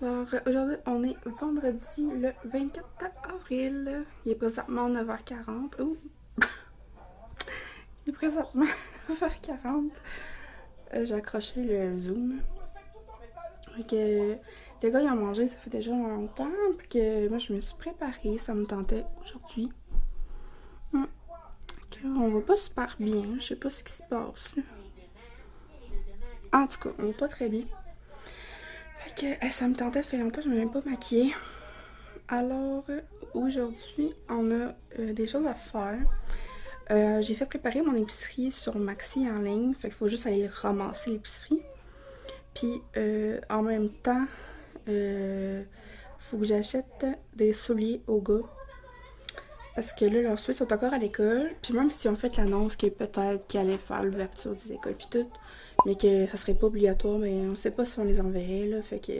Alors aujourd'hui on est vendredi le 24 avril. Il est présentement 9h40. Ouh! Il est présentement 9h40. J'ai accroché le zoom. Donc, les gars ils ont mangé, ça fait déjà longtemps. Puis que moi je me suis préparée, ça me tentait aujourd'hui. On va pas super bien, je sais pas ce qui se passe. En tout cas, on va pas très bien. Fait que ça me tentait, ça fait longtemps que je m'ai même pas maquillée. Alors aujourd'hui, on a des choses à faire. J'ai fait préparer mon épicerie sur Maxi en ligne. Fait qu'il faut juste aller ramasser l'épicerie. Puis en même temps, faut que j'achète des souliers aux gars. Parce que là, leurs souliers sont encore à l'école. Puis même si on fait l'annonce que peut-être qu'ils allaient faire l'ouverture des écoles puis tout, mais que ça serait pas obligatoire, mais on sait pas si on les enverrait là. Fait que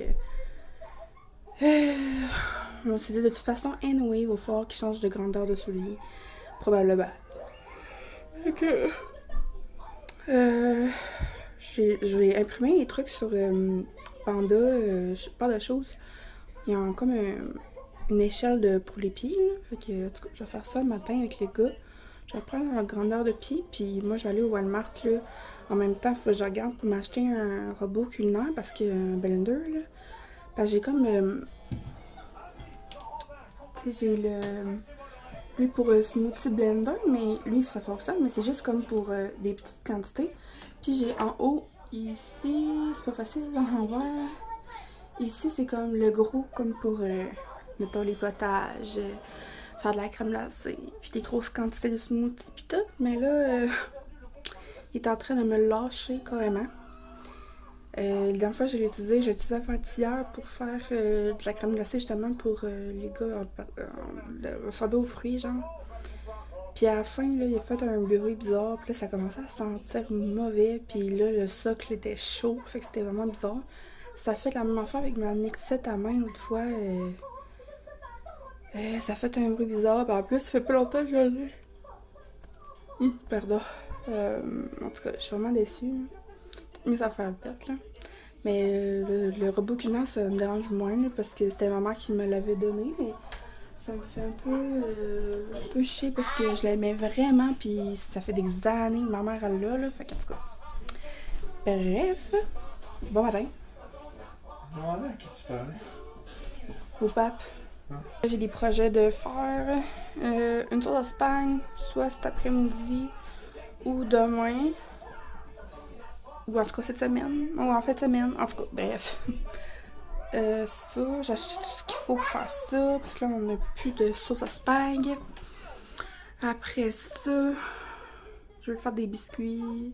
on s'est dit de toute façon, anyway, il va falloir qu'ils changent de grandeur de souliers. Probablement. Fait que je vais imprimer les trucs sur Panda Shoes. Ils ont comme une échelle pour les pieds, là. Fait que, en tout cas, je vais faire ça le matin avec les gars. Je vais prendre la grandeur de pied, puis moi je vais aller au Walmart, là. En même temps, il faut que je regarde pour m'acheter un robot culinaire, parce que un blender, là. Parce que j'ai comme tu sais, j'ai lui pour smoothie blender, mais lui ça fonctionne, mais c'est juste comme pour des petites quantités. Puis j'ai en haut, ici, c'est pas facile, en envers. Ici c'est comme le gros, comme pour mettons les potages, faire de la crème glacée, puis des grosses quantités de smoothie puis tout. Mais là, il est en train de me lâcher carrément. La dernière fois j'ai utilisé avant-hier pour faire de la crème glacée justement pour les gars en sorbet aux fruits genre. Puis à la fin là, il a fait un bruit bizarre, puis là ça commençait à sentir mauvais, puis là le socle était chaud, fait que c'était vraiment bizarre. Ça fait la même affaire avec ma mixette à main l'autre fois. Ça fait un bruit bizarre, puis en plus ça fait pas longtemps que j'en ai. Pardon. En tout cas, je suis vraiment déçue. Toutes mes affaires bêtes là. Mais le robot culinaire ça me dérange moins là, parce que c'était ma mère qui me l'avait donné. Mais ça me fait un peu chier parce que je l'aimais vraiment, puis ça fait des années que ma mère elle l'a là. Fait qu'en tout cas. Bref. Bon matin. Bon matin, qu'est-ce que tu parlais? Au pape. J'ai des projets de faire une tour d'Espagne, soit cet après-midi ou demain. Ou en tout cas cette semaine. Ou en fait semaine. En tout cas, bref. Ça, j'ai acheté tout ce qu'il faut pour faire ça. Parce que là, on n'a plus de sauce à spag. Après ça, je vais faire des biscuits.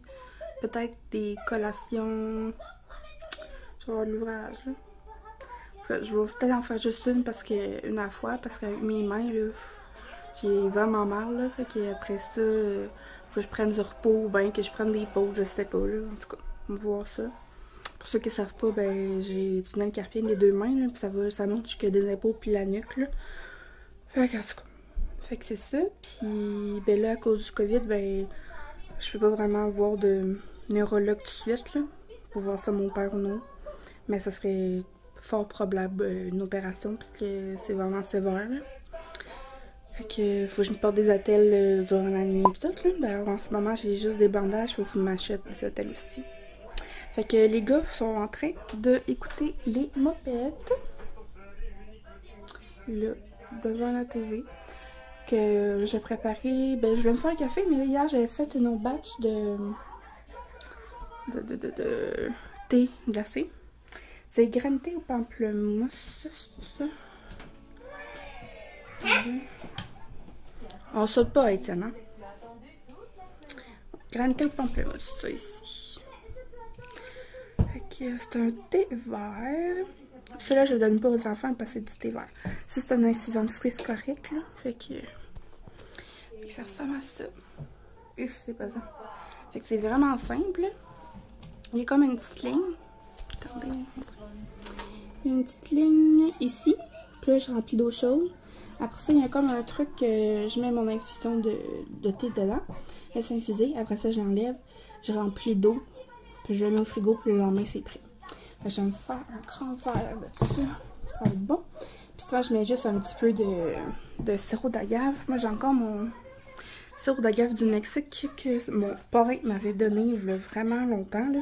Peut-être des collations. Je vais avoir de l'ouvrage. Je vais peut-être en faire juste une à la fois, parce qu'avec mes mains, là, j'ai vraiment mal, là. Fait qu'après ça, faut que je prenne du repos ou bien que je prenne des pauses, je sais pas, là. En tout cas, on va voir ça. Pour ceux qui savent pas, ben, j'ai du tunnel carpien des deux mains, là, puis ça monte jusqu'à des épaules puis la nuque, là. Fait que, en tout cas, fait que c'est ça. Puis, ben là, à cause du COVID, ben, je peux pas vraiment voir de neurologue tout de suite, là, pour voir ça mon père ou non. Mais ça serait fort probable une opération, parce que c'est vraiment sévère, là. Fait que faut que je me porte des attelles durant la nuit et tout, là. D'ailleurs, en ce moment, j'ai juste des bandages, faut que je m'achète des attelles aussi. Fait que les gars sont en train d'écouter les mopettes. Là, devant la TV. Que j'ai préparé. Ben, je vais me faire un café, mais là, hier, j'avais fait une autre batch de thé glacé. C'est graine thé au pamplemousse, c'est ça? On saute pas, Étienne, hein? Graine thé au pamplemousse, ça ici. Fait que c'est un thé vert. Celui-là, je le donne pas aux enfants parce que c'est du thé vert. Si c'est une infusion de fruits, c'est correct, là. Fait que ça ressemble à ça. Ouf, c'est pas ça. Fait que c'est vraiment simple. Il y a comme une petite ligne. Attendez, il y a une petite ligne ici. Puis là, je remplis d'eau chaude. Après ça, il y a comme un truc que je mets mon infusion de thé dedans. Laisse infuser. Après ça, je l'enlève. Je remplis d'eau. Puis je le mets au frigo. Puis le lendemain, c'est prêt. J'aime faire un grand verre là-dessus. Ça va être bon. Puis souvent, je mets juste un petit peu de sirop d'agave. Moi, j'ai encore mon sirop d'agave du Mexique que mon parrain m'avait donné il y a vraiment longtemps, là.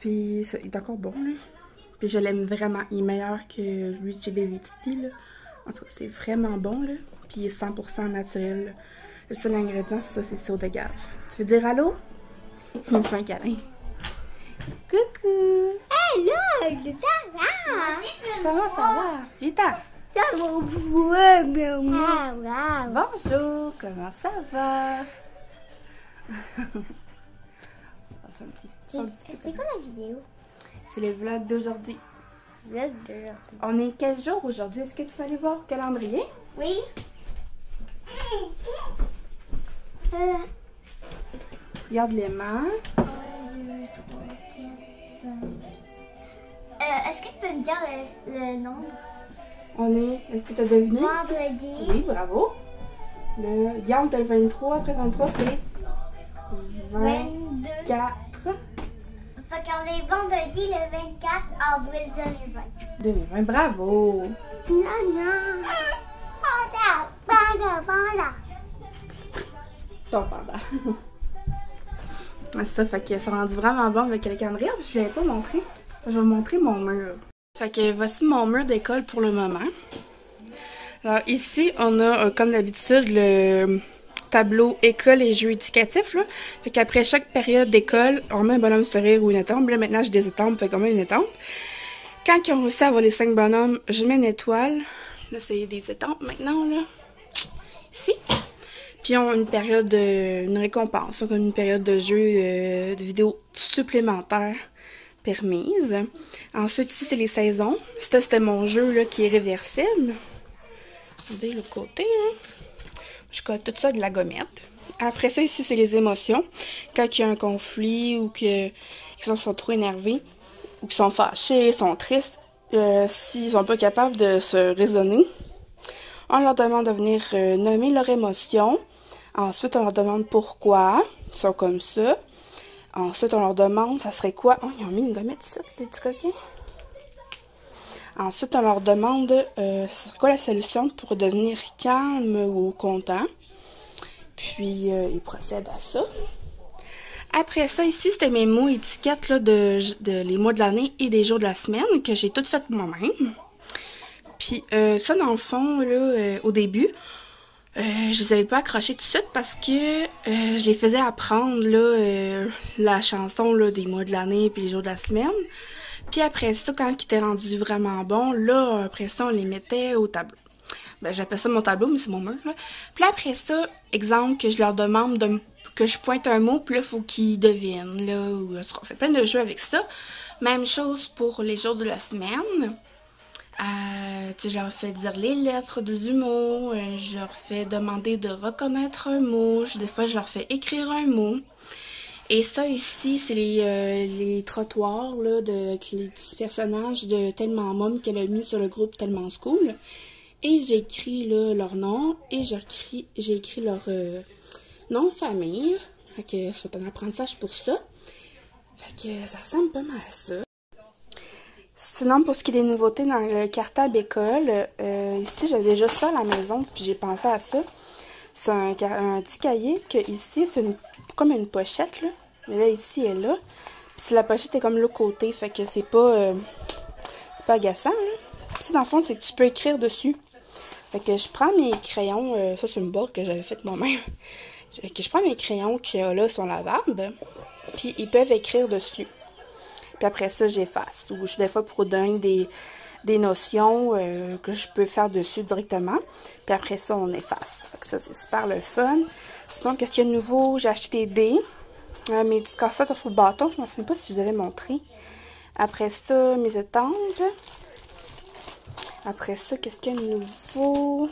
Puis ça, il est encore bon, là. Puis je l'aime vraiment. Il est meilleur que lui de chez David's, là. En tout cas, c'est vraiment bon, là. Puis il est 100% naturel, là. Le seul ingrédient, c'est ça, c'est le sirop d'agave. Tu veux dire allô? Il me fait un câlin. Coucou! Hello, ça va? Comment ça va? Rita! Ça va bien. Bonjour! Comment ça va? C'est quoi la vidéo? C'est le vlog d'aujourd'hui. Vlog d'aujourd'hui. On est quel jour aujourd'hui? Est-ce que tu vas aller voir le calendrier? Oui. Regarde les mains. 1, 2, 3, 4, 5. Est-ce que tu peux me dire le nombre? On est... Est-ce que tu as deviné? Vendredi. Oui, bravo. Hier, on était le 23. Après 23, c'est 22. 24. Fait qu'on est vendredi le 24 avril 2020. 2020. Bravo. Non. Panda. Ton panda. C'est ça, fait que ça rendu vraiment bon avec le calendrier. Je ne l'avais pas montré. Je vais vous montrer mon mur. Fait que voici mon mur d'école pour le moment. Alors ici, on a comme d'habitude le tableau école et jeux éducatifs. Là. Fait qu'après chaque période d'école, on met un bonhomme sourire ou une étampe. Là maintenant j'ai des étampes, fait qu'on met une étampe. Quand ils ont réussi à avoir les 5 bonhommes, je mets une étoile. Là c'est des étampes maintenant là. Ici. Puis ils ont une période, une récompense, comme une période de jeu de vidéos supplémentaires permise. Ensuite, ici, c'est les saisons. Ça, c'était mon jeu là, qui est réversible. Regardez le côté. Hein. Je colle tout ça avec de la gommette. Après ça, ici, c'est les émotions. Quand il y a un conflit ou qu'ils sont trop énervés ou qu'ils sont fâchés, sont tristes, s'ils sont pas capables de se raisonner, on leur demande de venir nommer leur émotion. Ensuite, on leur demande pourquoi ils sont comme ça. Ensuite, on leur demande, ça serait quoi? Oh, ils ont mis une gommette ici, les petits coquins. Ensuite, on leur demande, ça serait quoi la solution pour devenir calme ou content. Puis, ils procèdent à ça. Après ça, ici, c'était mes mots étiquettes là, de les mois de l'année et des jours de la semaine que j'ai toutes faites moi-même. Puis, ça, dans le fond, là, au début, je les avais pas accrochés tout de suite parce que je les faisais apprendre là, la chanson là, des mois de l'année puis les jours de la semaine. Puis après ça, quand ils étaient rendus vraiment bons, là, après ça, on les mettait au tableau. Ben, j'appelle ça mon tableau, mais c'est mon mur, là. Puis après ça, exemple, que je leur demande que je pointe un mot, puis là, il faut qu'ils devinent, là. On fait plein de jeux avec ça. Même chose pour les jours de la semaine. Je leur fais dire les lettres du mot, je leur fais demander de reconnaître un mot, des fois je leur fais écrire un mot. Et ça ici, c'est les trottoirs là, avec les petits personnages de Tellement Mom qu'elle a mis sur le groupe Tellement School. Et j'écris leur nom et j'ai écrit leur nom de famille. Fait que c'est un apprentissage pour ça. Fait que ça ressemble pas mal à ça. Sinon, pour ce qui est des nouveautés dans le cartable école, ici, j'ai déjà ça à la maison, puis j'ai pensé à ça. C'est un petit cahier que ici, c'est comme une pochette, là. Mais là, ici, elle est là. Puis la pochette est comme l'autre côté, fait que c'est pas agaçant, là. Puis dans le fond, c'est que tu peux écrire dessus. Fait que je prends mes crayons, ça c'est une boîte que j'avais faite moi-même. Je prends mes crayons qui, là, sont lavables, puis ils peuvent écrire dessus. Puis après ça, j'efface. Ou des fois pour donner des notions que je peux faire dessus directement. Puis après ça, on efface. Fait que ça, c'est super le fun. Sinon, qu'est-ce qu'il y a de nouveau? J'ai acheté des dés. Mes petits cassettes sur le bâton. Je ne me souviens pas si je vous avais montré. Après ça, mes étampes. Après ça, qu'est-ce qu'il y a de nouveau?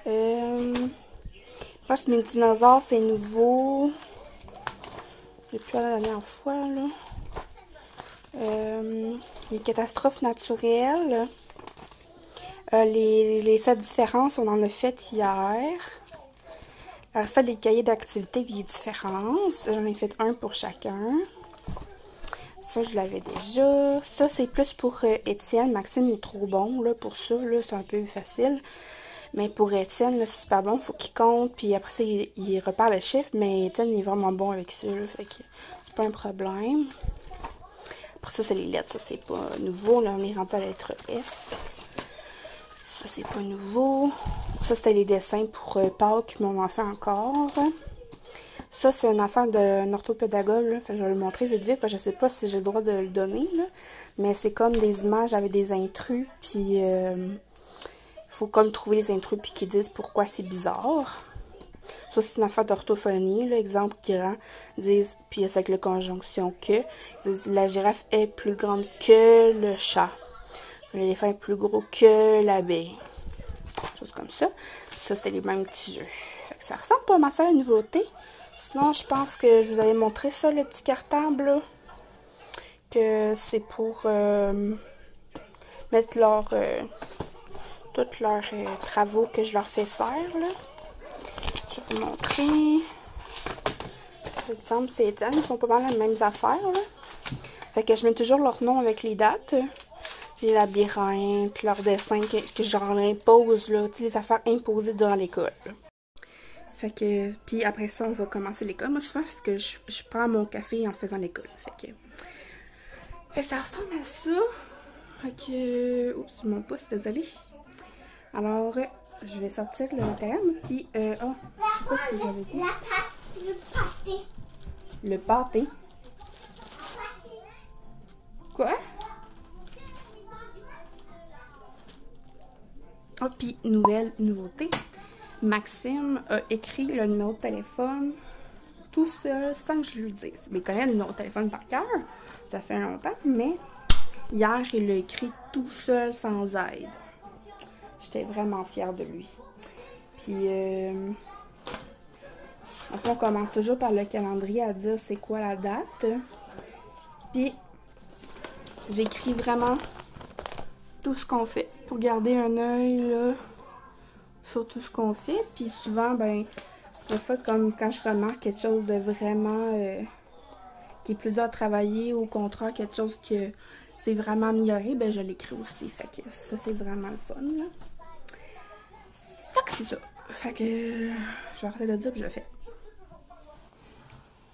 Je pense que mes dinosaures, c'est nouveau. Depuis la dernière fois, là. Les catastrophes naturelles. Les 7 différences, on en a fait hier. Alors ça, les cahiers d'activités des différences. J'en ai fait un pour chacun. ça, je l'avais déjà. Ça, c'est plus pour Étienne. Maxime, il est trop bon là, pour ça. Là, c'est un peu facile. Mais pour Étienne, là, c'est super bon. Il faut qu'il compte. Puis après ça, il repart le chiffre. Mais Étienne, il est vraiment bon avec ça. Là, fait que c'est pas un problème. Après ça, c'est les lettres. Ça, c'est pas nouveau. Là, on est rentré à la lettre F. Ça, c'est pas nouveau. Ça, c'était les dessins pour Pâques, mais on en fait encore. Ça, c'est une affaire d'un orthopédagogue, là. Fait que je vais le montrer vite vite, parce que je sais pas si j'ai le droit de le donner, là. Mais c'est comme des images avec des intrus, puis faut comme trouver les intrus, puis qu'ils disent pourquoi c'est bizarre. Ça, c'est une affaire d'orthophonie, là. Exemple, grand, disent, puis c'est avec la conjonction que, ils disent, la girafe est plus grande que le chat. L'éléphant est plus gros que l'abeille. Chose comme ça. Ça, c'était les mêmes petits jeux. Fait que ça ressemble pas mal à la nouveauté. Sinon, je pense que je vous avais montré ça, le petit cartable, là. Que c'est pour mettre tous leurs travaux que je leur fais faire, là. Je vais vous montrer. Par exemple, c'est Étienne. Ils font pas mal les mêmes affaires, là. Fait que je mets toujours leur nom avec les dates. Les labyrinthes, leurs dessins que je leur impose, là. Tu sais, les affaires imposées durant l'école. Fait que, puis après ça, on va commencer l'école. Moi, souvent, parce que je prends mon café en faisant l'école. Fait que ça ressemble à ça. Fait que, oups, mon pouce, désolé. Alors, je vais sortir le matériel. Puis, je sais pas si j'avais dit. Le pâté. Le pâté. Quoi? Ah, puis, nouveauté. Maxime a écrit le numéro de téléphone tout seul sans que je lui dise. Il connaît le numéro de téléphone par cœur. Ça fait longtemps, mais hier, il l'a écrit tout seul sans aide. J'étais vraiment fière de lui. Puis, en fait, on commence toujours par le calendrier à dire c'est quoi la date. Puis, j'écris vraiment tout ce qu'on fait pour garder un œil là sur tout ce qu'on fait. Puis souvent, ben, des fois, comme quand je remarque quelque chose de vraiment qui est plus dur à travailler, au contraire, quelque chose que c'est vraiment amélioré, ben je l'écris aussi. Fait que ça, c'est vraiment le fun, là. Fait que c'est ça. Fait que je vais arrêter de dire puis je le fais.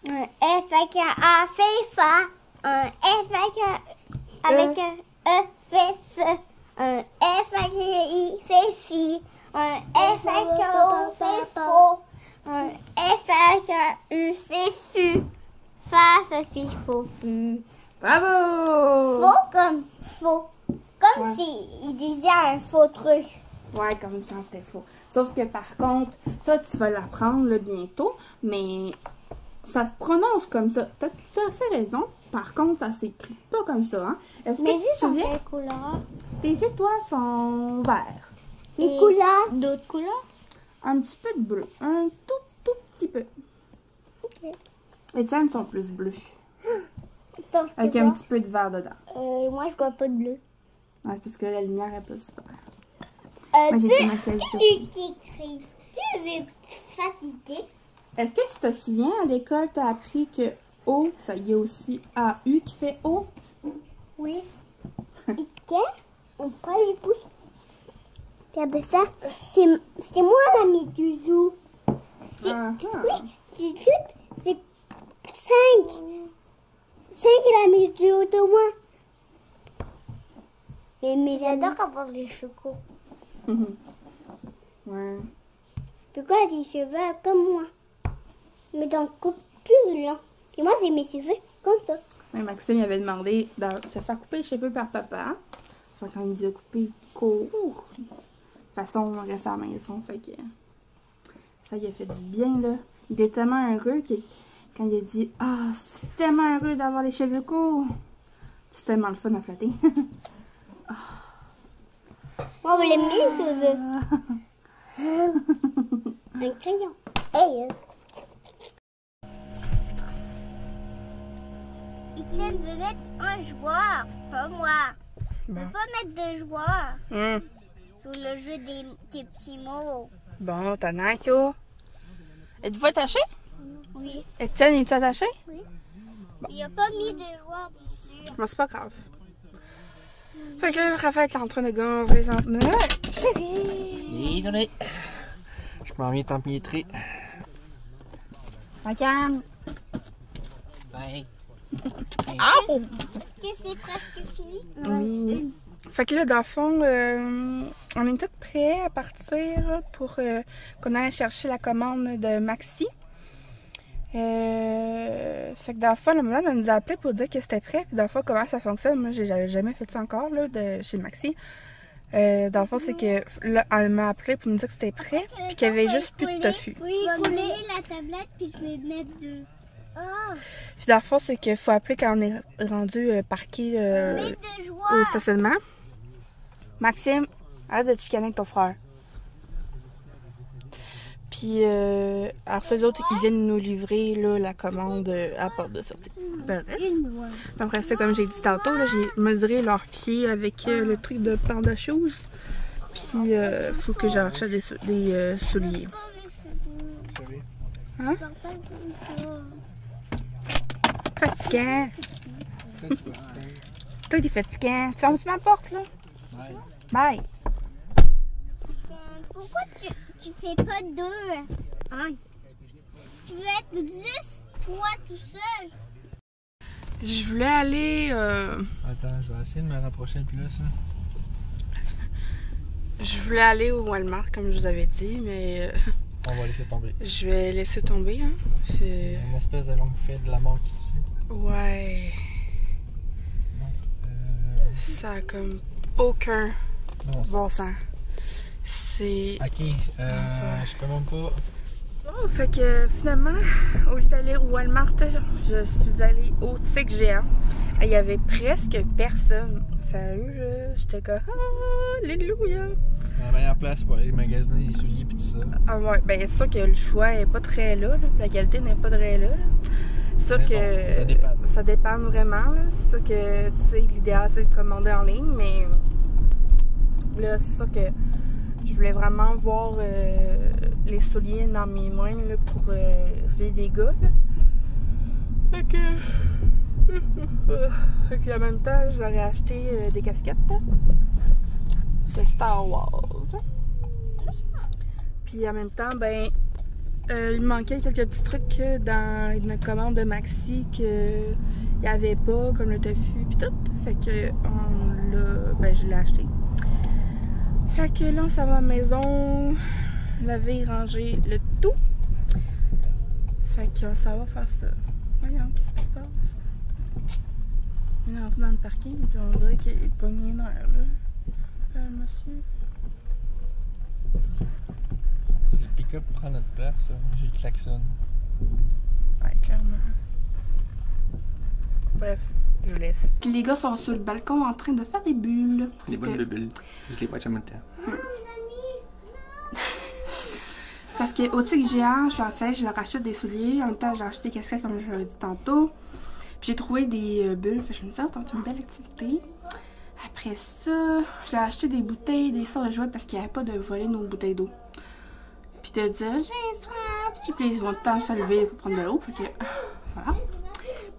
Un F avec un A fait ça. Un F avec un E fait ça. Un F avec un I fait ci. Un F avec un O fait faux. Un F avec un U fait su. Ça fait faux fu. Bravo! Faux comme faux. Comme Ouais. si il disait un faux truc. Ouais, comme quand c'était faux. Sauf que par contre, ça, tu vas l'apprendre là, bientôt, mais ça se prononce comme ça. T'as tout à fait raison. Par contre, ça s'écrit pas comme ça, hein? Est-ce que Mes tu yeux te sont souviens? quelle couleur? Tes yeux, toi, sont verts. Les couleurs. D'autres couleurs? Un petit peu de bleu. Un tout petit peu. Ok. Les tiennes sont plus bleus. Attends, je peux Avec un voir. petit peu de vert dedans. Moi, je vois pas de bleu. Ouais, parce que la lumière est pas super. Moi, j'ai du maquillage sur. Tu écris. Tu veux fatiguer? Est-ce que tu te souviens, à l'école, tu as appris que O, ça y est aussi AU qui fait O? Oui. Et quand on prend les pouces, puis après ça, c'est moi l'ami du loup. Ah, Oui, c'est tout. C'est 5. 5 l'ami du loup de moi. Mais j'adore avoir les cheveux. Ouais. Pourquoi des cheveux comme moi? Mais dans coupe plus long. Et moi, c'est mes cheveux comme ça. Mais Maxime il avait demandé de se faire couper les cheveux par papa. Fait quand il les a coupés court. De toute façon, on reste à la maison. Fait que ça lui a fait du bien, là. Il était tellement heureux quand il a dit ah, c'est tellement heureux d'avoir les cheveux courts. C'est tellement le fun à flatter. Moi, vous l'aimez les cheveux? Un crayon. Hey, Etienne veut mettre un joueur, pas moi. Je veux pas mettre de joueur sur le jeu des petits mots. Bon, t'as nice, ça. Êtes-vous attaché? Oui. Etienne, es-tu attaché? Oui. Il n'y a pas mis de joueurs dessus. Bon, c'est pas grave. Fait que là, Raphaël est en train de gonfler son... Chérie! Désolé. Je m'en viens t'empilêtrer. Regarde! Bye. Au! Est-ce que c'est presque fini? Oui. Fait que là, dans le fond, on est tous prêts à partir pour qu'on aille chercher la commande de Maxi. Fait que dans le fond, la maman nous a appelé pour dire que c'était prêt. Puis dans le fond, comment ça fonctionne? Moi, j'avais jamais fait ça encore là, chez Maxi. Dans le fond, c'est que là, elle m'a appelé pour me dire que c'était prêt. Puis qu'il y avait juste plus de tofu. Oui, je vais coller la tablette puis je vais mettre deux. Ah! Puis dans le fond, c'est qu'il faut appeler quand on est rendu parqué au stationnement. Maxime, arrête de te chicaner avec ton frère. Puis, alors ceux autres, ils viennent nous livrer là, la commande à la porte de sortie. Bref. Après ça, comme j'ai dit tantôt, j'ai mesuré leurs pieds avec le truc de paire de shoes. Puis, faut que j'achète des souliers. Hein? Fatigant. Toi, t'es fatigant. Tu fermes-tu ma porte, là? Bye. Bye. Pourquoi tu fais pas deux? Hein? Tu veux être juste toi tout seul? Je voulais aller... Attends, je vais essayer de me rapprocher plus là, ça. Je voulais aller au Walmart, comme je vous avais dit, mais... On va laisser tomber. Je vais laisser tomber, hein. C'est... Une espèce de longue fête de la mort qui tue. Ouais. Ça a comme aucun bon sens. C'est... Ok, je peux même pas... Oh, fait que finalement, au lieu d'aller au Walmart, je suis allée au Tic Géant. Il y avait presque personne. Sérieux, j'étais comme... Alléluia! La meilleure place pour aller magasiner les souliers et tout ça. Ah ouais, ben c'est sûr que le choix n'est pas très là, la qualité n'est pas très là. C'est sûr que... Bon, ça dépend. Ça dépend vraiment, là. C'est sûr que, tu sais, l'idéal c'est de commander en ligne, mais... Là, c'est sûr que je voulais vraiment voir les souliers dans mes mains là, pour celui des gars. Là. Fait que en même temps, je leur ai acheté des casquettes là, de Star Wars. Puis en même temps, ben, il manquait quelques petits trucs dans notre commande de Maxi qu'il n'y avait pas, comme le tofu puis tout. Fait que je l'ai acheté. Fait que là, on s'en va à la maison, laver, ranger le tout. Fait que ça va faire ça. Voyons, qu'est-ce qui se passe? Il est rentré dans le parking, puis on dirait qu'il est pogné d'air, là. Monsieur. Si le pick-up prend notre place, j'ai le klaxon. Ouais, clairement. Bref, je vous laisse. Puis les gars sont sur le balcon en train de faire des bulles. Des bonnes bulles. Je les vois jamais le temps. Parce que au Tic Géant, je leur achète des souliers. En même temps, j'ai acheté des casquettes comme je l'ai dit tantôt. Puis j'ai trouvé des bulles. Fait que je me dis, ça va être une belle activité. Après ça, j'ai acheté des bouteilles, des sortes de jouets parce qu'il n'y avait pas de voler nos bouteilles d'eau. Puis de dire, j'ai soif. Puis ils vont tout le temps se lever pour prendre de l'eau. Fait que, voilà.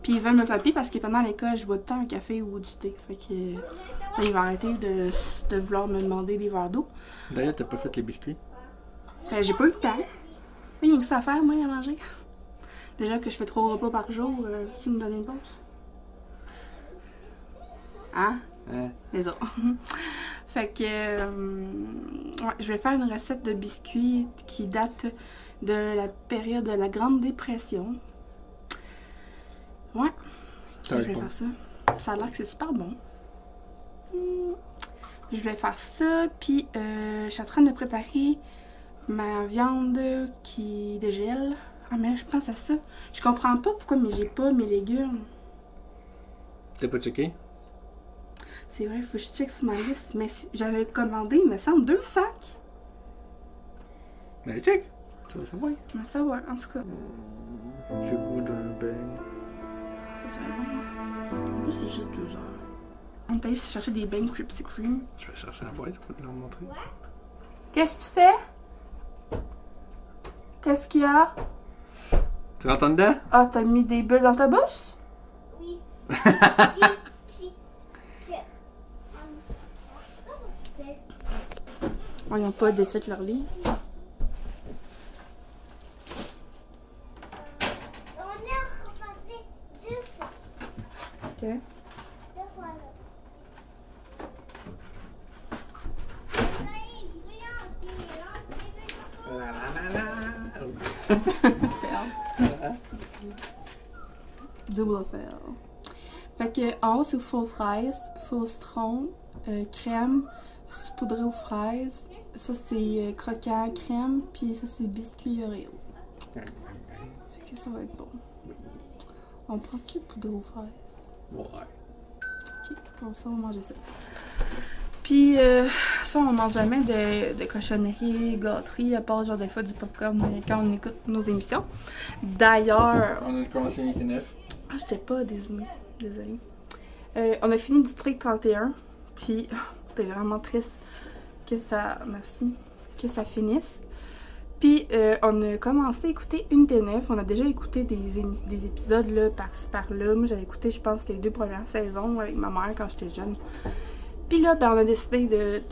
Puis ils veulent me copier parce que pendant l'école, je bois tout le temps un café ou du thé. Fait que là, ils vont arrêter de vouloir me demander des verres d'eau. D'ailleurs, t'as pas fait les biscuits? Ben, j'ai pas eu de temps. Il y a que ça à faire, moi, à manger. Déjà que je fais 3 repas par jour, tu me donnes une pause? Hein? Les autres. Fait que, ouais, je vais faire une recette de biscuits qui date de la période de la Grande Dépression. Ouais, je vais faire ça. Ça a l'air que c'est super bon. Je vais faire ça, puis je suis en train de préparer ma viande qui dégèle. Ah, mais je pense à ça. Je comprends pas pourquoi mais j'ai pas mes légumes. T'as pas checké? C'est vrai, il faut que je check sur ma liste. Mais j'avais commandé, il me semble, 2 sacs. Ben, check! Tu vas savoir. Je vais savoir, en tout cas. J'ai goût d'un bain. C'est bon. En plus, c'est juste 2 heures. On est allé chercher des beignes Krispy Kreme. Je vais chercher la boîte pour te leur montrer. Qu'est-ce que tu fais? Qu'est-ce qu'il y a? Tu rentres dedans? Ah, t'as mis des bulles dans ta bouche? Oh, ils n'ont pas défait leur lit. Ok. Double fail. Fait que en haut c'est faux fraises, faux citron, crème, saupoudré aux fraises. Ça c'est croquant crème, puis ça c'est biscuit Oreo. Fait que ça va être bon. On prend-tu poudre aux fraises? Ouais. Ok, comme ça on va manger ça. Puis ça on mange jamais de cochonneries, gâteries, à part genre des fois du popcorn quand on écoute nos émissions. D'ailleurs... On a commencé à 9. Ah, j'étais pas désolée. On a fini District 31, puis j'étais vraiment triste que ça, merci, que ça finisse. Puis on a commencé à écouter Unité 9, on a déjà écouté des épisodes là, par-ci par-là. Moi j'avais écouté, je pense, les 2 premières saisons avec ma mère quand j'étais jeune. Puis là, ben, on a décidé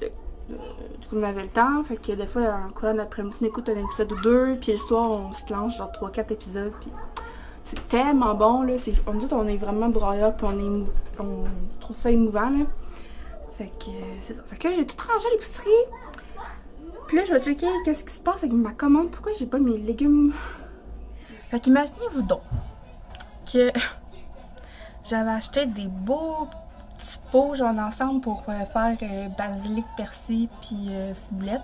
qu'on avait le temps, fait que des fois, en courant l'après-midi, on écoute un épisode ou 2, puis le soir, on se lance genre 3-4 épisodes, puis c'est tellement bon, là, on est vraiment broyard, puis on trouve ça émouvant, là. Fait que c'est ça. Fait que là, j'ai tout rangé à l'épicerie, puis là, je vais checker qu'est-ce qui se passe avec ma commande, pourquoi j'ai pas mes légumes. Fait qu'imaginez-vous donc que j'avais acheté des beaux petits pots, genre d'ensemble pour faire basilic, persil, puis ciboulette.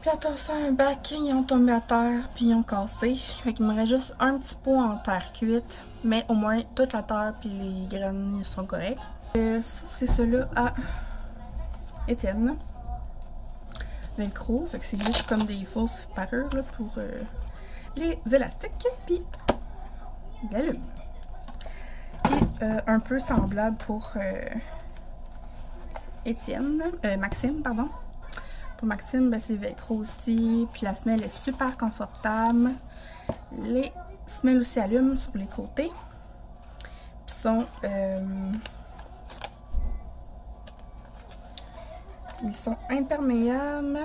Puis là, t'as ça, un bac, ils ont tombé à terre, puis ils ont cassé. Fait qu'il me reste juste un petit pot en terre cuite, mais au moins toute la terre puis les graines sont correctes. Ça, c'est ceux-là à Étienne. Velcro, fait que c'est juste comme des fausses parures là, pour les élastiques, puis de l'allume. Puis un peu semblable pour Maxime, pardon. Pour Maxime, ben, c'est Velcro aussi. Puis la semelle est super confortable. Les semelles aussi allument sur les côtés. Puis ils sont imperméables.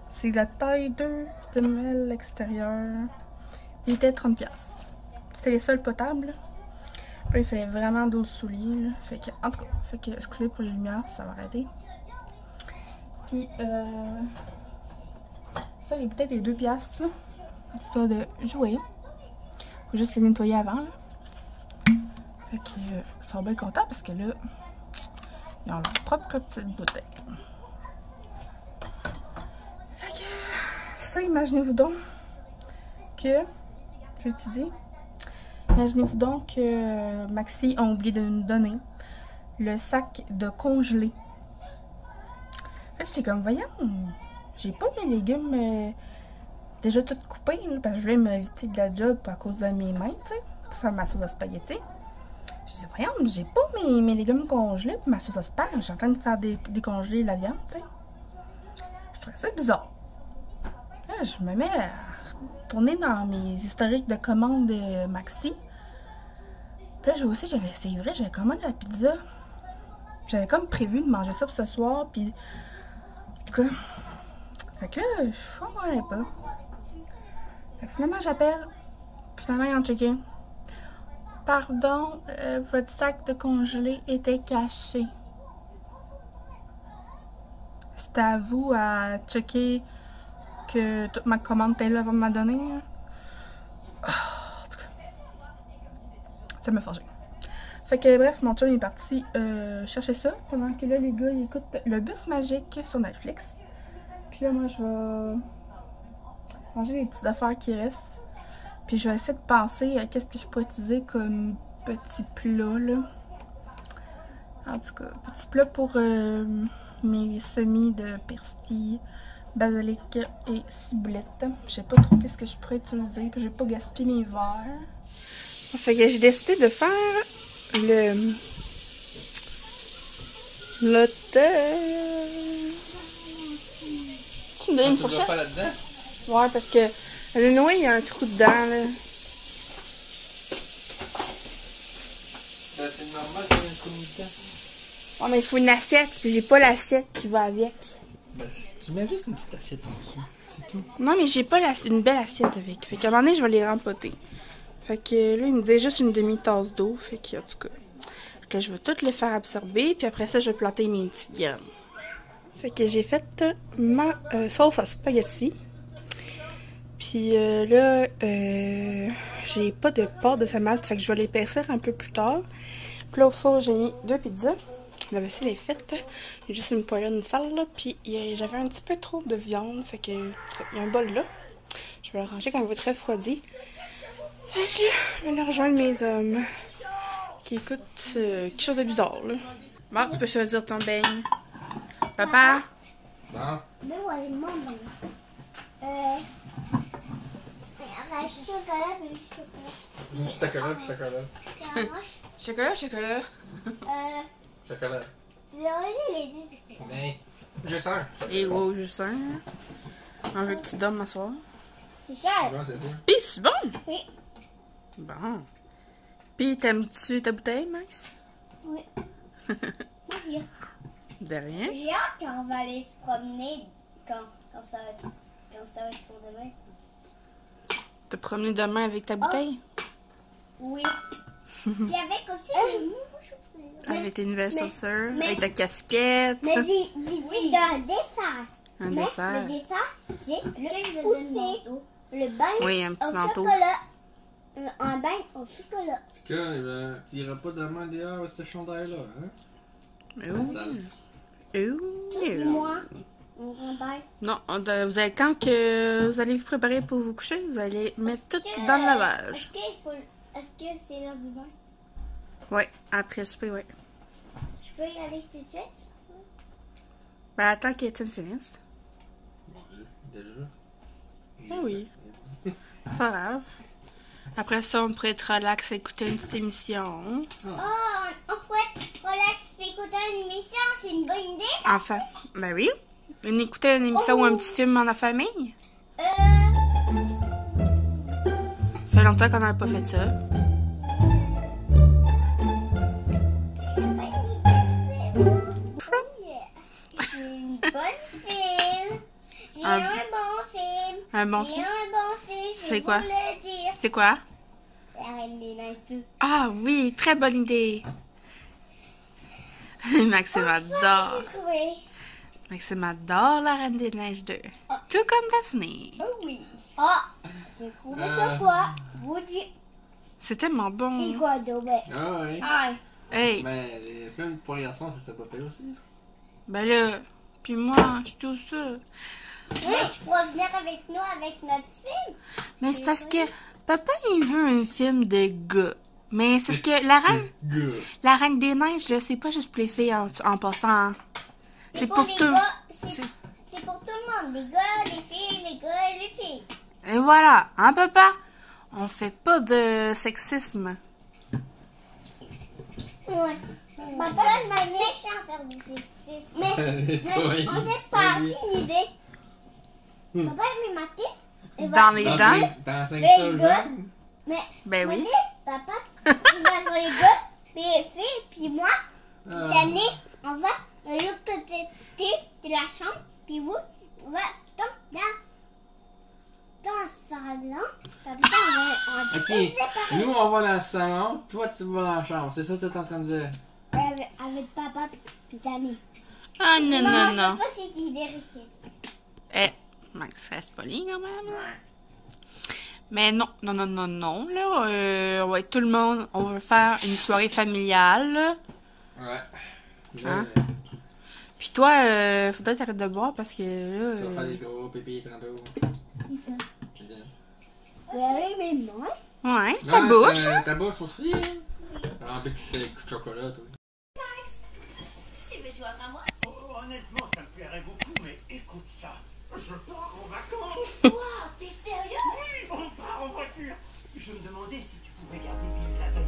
C'est la taille 2 semelle extérieure. Il était 30$. C'était les seuls potables. Puis il fallait vraiment d'autres souliers. Fait que, en tout cas, excusez pour les lumières, ça va arrêter. Puis, ça, les bouteilles des 2$, ça de jouer. Faut juste les nettoyer avant. Là. Fait que, ils sont bien contents parce que là, ils ont leur propre petite bouteille. Fait que, ça, imaginez-vous donc que, je te dis, imaginez-vous donc que Maxi a oublié de nous donner le sac de congelé. J'étais comme, voyons, j'ai pas mes légumes déjà tout coupés, là, parce que je voulais m'éviter de la job à cause de mes mains, tu sais, pour faire ma sauce à spaghetti. Je dis, voyons, j'ai pas mes légumes congelés pour ma sauce à spaghetti. Je suis en train de faire décongeler la viande, tu sais. Je trouvais ça bizarre. Là, je me mets à retourner dans mes historiques de commandes de Maxi. Puis là, c'est vrai, j'avais commandé la pizza. J'avais comme prévu de manger ça pour ce soir, puis en tout cas, fait que là, je comprenais pas. Fait que finalement, j'appelle. Finalement, ils ont checké. Pardon, votre sac de congelé était caché. C'était à vous à checker que toute ma commande était là avant de m'a donner. Oh, en tout cas, ça m'a forgé. Fait que bref, mon chum est parti chercher ça pendant que là les gars ils écoutent Le Bus Magique sur Netflix. Puis là moi je vais manger les petites affaires qui restent. Puis je vais essayer de penser à qu'est-ce que je pourrais utiliser comme petit plat là. En tout cas, petit plat pour mes semis de persil, basilic et ciboulette. Je sais pas trop qu'est-ce que je pourrais utiliser, puis je vais pas gaspiller mes verres. Fait que j'ai décidé de faire le tu me donnes une fourchette? Pas là-dedans? Ouais, parce que le noix, il y a un trou dedans, là. C'est normal qu'il y ait un communicant. Oh, mais il faut une assiette, puis j'ai pas l'assiette qui va avec. Ben, tu mets juste une petite assiette en dessous. C'est tout. Non, mais j'ai pas une belle assiette avec. Fait qu'à un moment donné, je vais les rempoter. Fait que là, il me disait juste une demi-tasse d'eau. Fait que, en tout cas, que je vais tout les faire absorber. Puis après ça, je vais planter mes petites graines. Fait que j'ai fait ma sauce à spaghetti. Puis là, j'ai pas de pâte de tomate. Fait que je vais l'épaissir un peu plus tard. Puis là, au four, j'ai mis 2 pizzas. La vaisselle est faite. J'ai juste une poêlée, une salle, là. Puis j'avais un petit peu trop de viande. Fait que il y a un bol là. Je vais le ranger quand il va être refroidi. Fait que là, je vais aller rejoindre mes hommes. Qui écoutent quelque chose de bizarre, là. Bon, tu peux choisir ton beigne. Papa? Bon. Mais ouais, mon bon. Chocolat, puis chocolat. Chocolat. Chocolat ou chocolat? Chocolat. Les deux. Ben, je sers. Et wow, juste un. On veut que tu dormes ce soir. C'est cher. Ouais, c'est sûr. Pis c'est bon! Oui. Bon. Pis t'aimes-tu ta bouteille, Max? Oui. De rien. J'ai hâte quand on va aller se promener quand ça va être pour demain. Te promener demain avec ta bouteille? Oui. Puis avec aussi les nouveaux chaussures. Avec tes nouvelles chaussures, mais- avec ta casquette. Mais dis d'un dessert. Un Mais dessert. le dessert, c'est le pousser. Le bain Oui, un petit au manteau. chocolat. Un bain au chocolat. Est-ce que tu iras pas demain dehors avec ce chandail-là, hein? Dis-moi, un bain. Non, vous allez quand que vous allez vous préparer pour vous coucher, vous allez mettre tout dans le lavage. Est-ce que c'est l'heure du bain? Oui, après souper, oui. Je peux y aller tout de suite? Ben attends qu'Étienne finisse. Mon Dieu, déjà? Ah oui. C'est pas grave. Après ça, on pourrait être relax et écouter une petite émission. Oh, on pourrait relax et écouter une émission, c'est une bonne idée? Enfin, ben oui. Écouter une émission ou un petit film en famille. Ça fait longtemps qu'on n'a pas fait ça. C'est une bonne film. J'ai Un- un bon film. Un bon J'ai film? un bon film. Je C'est vais quoi? vous le dire. C'est quoi? La Reine des Neiges 2. Ah oui, très bonne idée. Maxime adore. J'ai trouvé. Maxime adore la Reine des Neiges 2. Tout comme Daphné. Oh oui. Ah, j'ai trouvé de quoi? Vous dites. C'est tellement Et bon. quoi d'autre? Ah oui. Ah, Hey, Mais les films pour les garçons, ça pas payé aussi. ben là, puis moi, je suis tout ça. oui, tu pourras venir avec nous avec notre film. Mais c'est parce que papa, il veut un film de gars. Mais c'est parce que la Reine des Neiges, là, c'est pas juste pour les filles en passant. C'est pour les tout. gars. C'est pour tout le monde. Les gars, les filles, les filles. Et voilà, hein papa? On fait pas de sexisme. Ouais. Papa, je m'a méchant à faire du sexisme. Mais Oui, on s'est c'est parti lui. une idée. Papa, il m'a maté. Et Dans les dents? Dans 5 Les seuls gars. jeunes? Mais, Ben oui. papa, il va sur les gars, puis les filles, puis moi, cette année, on va de l'autre côté de la chambre, puis vous, on va dans le salon. Papa, on va Ok, séparer nous on va dans le salon, toi tu vas dans la chambre, c'est ça que tu es en train de dire? avec papa, puis Tammy. Ah non, non, non. Je sais pas si c'est Derrick. Eh, Max, reste poli quand même. Là. Mais non, non, non, non, non. Là, on va être tout le monde. On va faire une soirée familiale. Là. Ouais. Hein? Puis toi, faudrait t'arrêter de boire parce que là. Tu vas faire des gros pépis tantôt. C'est ça. Je veux dire. Oui, mais moi. Ouais, ta bouche. Hein? Ta bouche aussi, hein? Avec ces coups de chocolat, toi. Tu veux jouer à moi? Oh, honnêtement, ça me plairait beaucoup, mais écoute ça. Je pars en vacances. Wow, t'es sérieux? Oui, on part en voiture. Je me demandais si tu pouvais garder Bis la veille.